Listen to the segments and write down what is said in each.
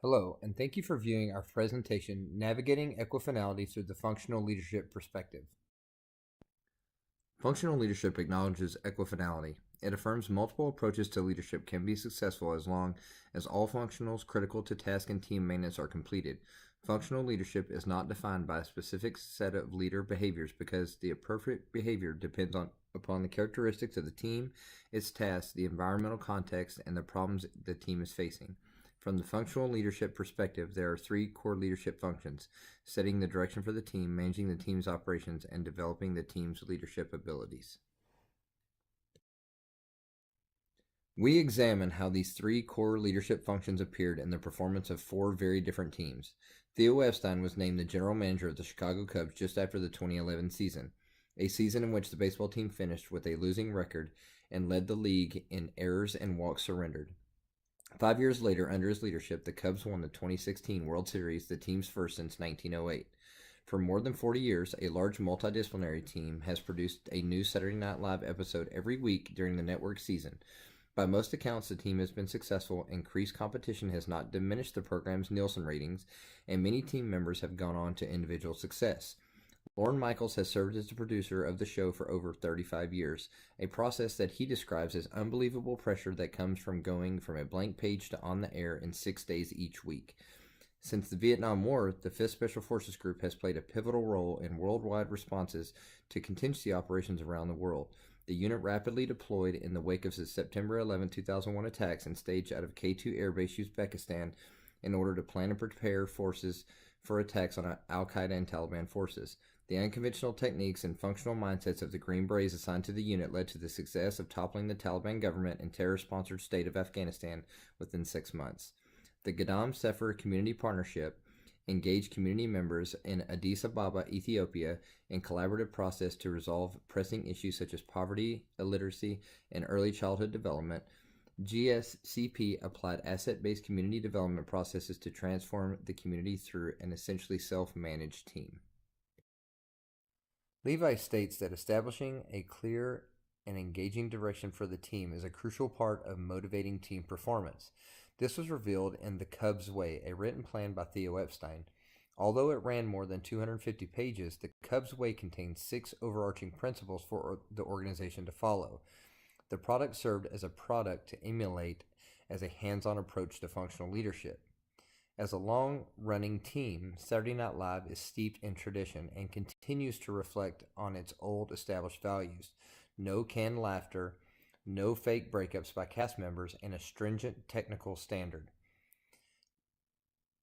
Hello, and thank you for viewing our presentation, Navigating Equifinality Through the Functional Leadership Perspective. Functional leadership acknowledges equifinality. It affirms multiple approaches to leadership can be successful as long as all functionals critical to task and team maintenance are completed. Functional leadership is not defined by a specific set of leader behaviors because the appropriate behavior depends upon the characteristics of the team, its tasks, the environmental context, and the problems the team is facing. From the functional leadership perspective, there are three core leadership functions: setting the direction for the team, managing the team's operations, and developing the team's leadership abilities. We examine how these three core leadership functions appeared in the performance of four very different teams. Theo Epstein was named the general manager of the Chicago Cubs just after the 2011 season, a season in which the baseball team finished with a losing record and led the league in errors and walks surrendered. 5 years later, under his leadership, the Cubs won the 2016 World Series, the team's first since 1908. For more than 40 years, a large multidisciplinary team has produced a new Saturday Night Live episode every week during the network season. By most accounts, the team has been successful. Increased competition has not diminished the program's Nielsen ratings, and many team members have gone on to individual success. Lorne Michaels has served as the producer of the show for over 35 years, a process that he describes as unbelievable pressure that comes from going from a blank page to on the air in 6 days each week. Since the Vietnam War, the 5th Special Forces Group has played a pivotal role in worldwide responses to contingency operations around the world. The unit rapidly deployed in the wake of the September 11, 2001 attacks and staged out of K2 Air Base, Uzbekistan, in order to plan and prepare forces for attacks on Al-Qaeda and Taliban forces. The unconventional techniques and functional mindsets of the Green Berets assigned to the unit led to the success of toppling the Taliban government and terror-sponsored state of Afghanistan within 6 months. The Gadam Sefer Community Partnership engaged community members in Addis Ababa, Ethiopia, in collaborative process to resolve pressing issues such as poverty, illiteracy, and early childhood development. GSCP applied asset-based community development processes to transform the community through an essentially self-managed team. Levi states that establishing a clear and engaging direction for the team is a crucial part of motivating team performance. This was revealed in The Cubs Way, a written plan by Theo Epstein. Although it ran more than 250 pages, The Cubs Way contains 6 overarching principles for the organization to follow. The product served as a product to emulate as a hands-on approach to functional leadership. As a long-running team, Saturday Night Live is steeped in tradition and continues to reflect on its old established values: no canned laughter, no fake breakups by cast members, and a stringent technical standard.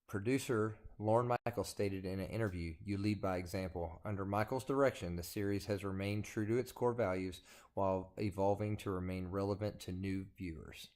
Producer Lorne Michaels stated in an interview, "You lead by example." Under Michaels' direction, the series has remained true to its core values while evolving to remain relevant to new viewers.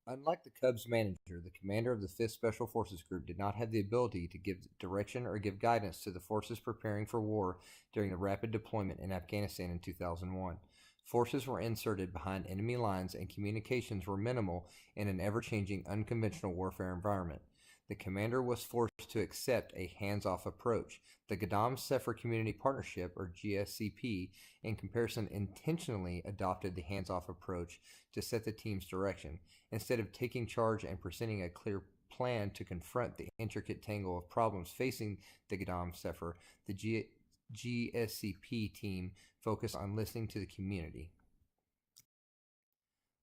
Unlike the Cubs manager, the commander of the 5th Special Forces Group did not have the ability to give direction or give guidance to the forces preparing for war during the rapid deployment in Afghanistan in 2001. Forces were inserted behind enemy lines and communications were minimal in an ever-changing unconventional warfare environment. The commander was forced to accept a hands-off approach. The Gadam Sefer Community Partnership, or GSCP, in comparison, intentionally adopted the hands-off approach to set the team's direction. Instead of taking charge and presenting a clear plan to confront the intricate tangle of problems facing the Gadam Sefer, the GSCP team focused on listening to the community.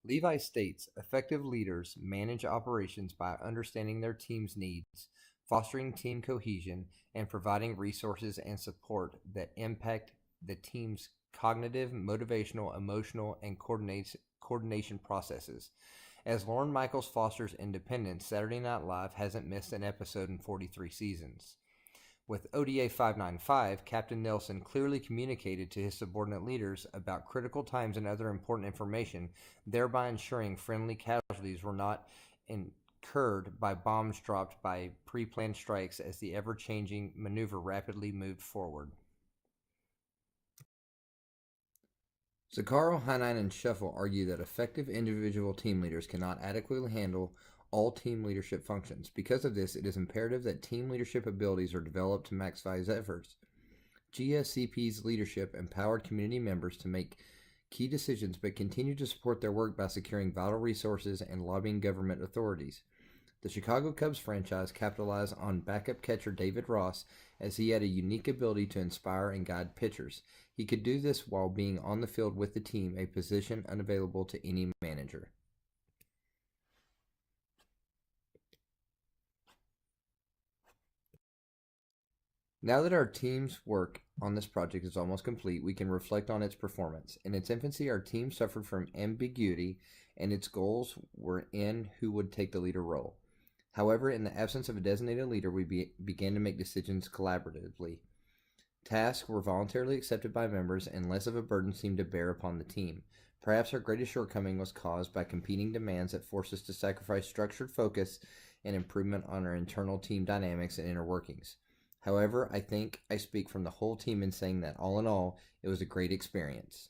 Levi states, effective leaders manage operations by understanding their team's needs, fostering team cohesion, and providing resources and support that impact the team's cognitive, motivational, emotional, and coordination processes. As Lorne Michaels fosters independence, Saturday Night Live hasn't missed an episode in 43 seasons. With ODA 595, Captain Nelson clearly communicated to his subordinate leaders about critical times and other important information, thereby ensuring friendly casualties were not incurred by bombs dropped by pre-planned strikes as the ever-changing maneuver rapidly moved forward. Zakaro, Heinlein, and Shuffle argue that effective individual team leaders cannot adequately handle all team leadership functions. Because of this, it is imperative that team leadership abilities are developed to maximize efforts. GSCP's leadership empowered community members to make key decisions but continue to support their work by securing vital resources and lobbying government authorities. The Chicago Cubs franchise capitalized on backup catcher David Ross as he had a unique ability to inspire and guide pitchers. He could do this while being on the field with the team, a position unavailable to any manager. Now that our team's work on this project is almost complete, we can reflect on its performance. In its infancy, our team suffered from ambiguity, and its goals were in who would take the leader role. However, in the absence of a designated leader, we began to make decisions collaboratively. Tasks were voluntarily accepted by members, and less of a burden seemed to bear upon the team. Perhaps our greatest shortcoming was caused by competing demands that forced us to sacrifice structured focus and improvement on our internal team dynamics and inner workings. However, I think I speak from the whole team in saying that all in all, it was a great experience.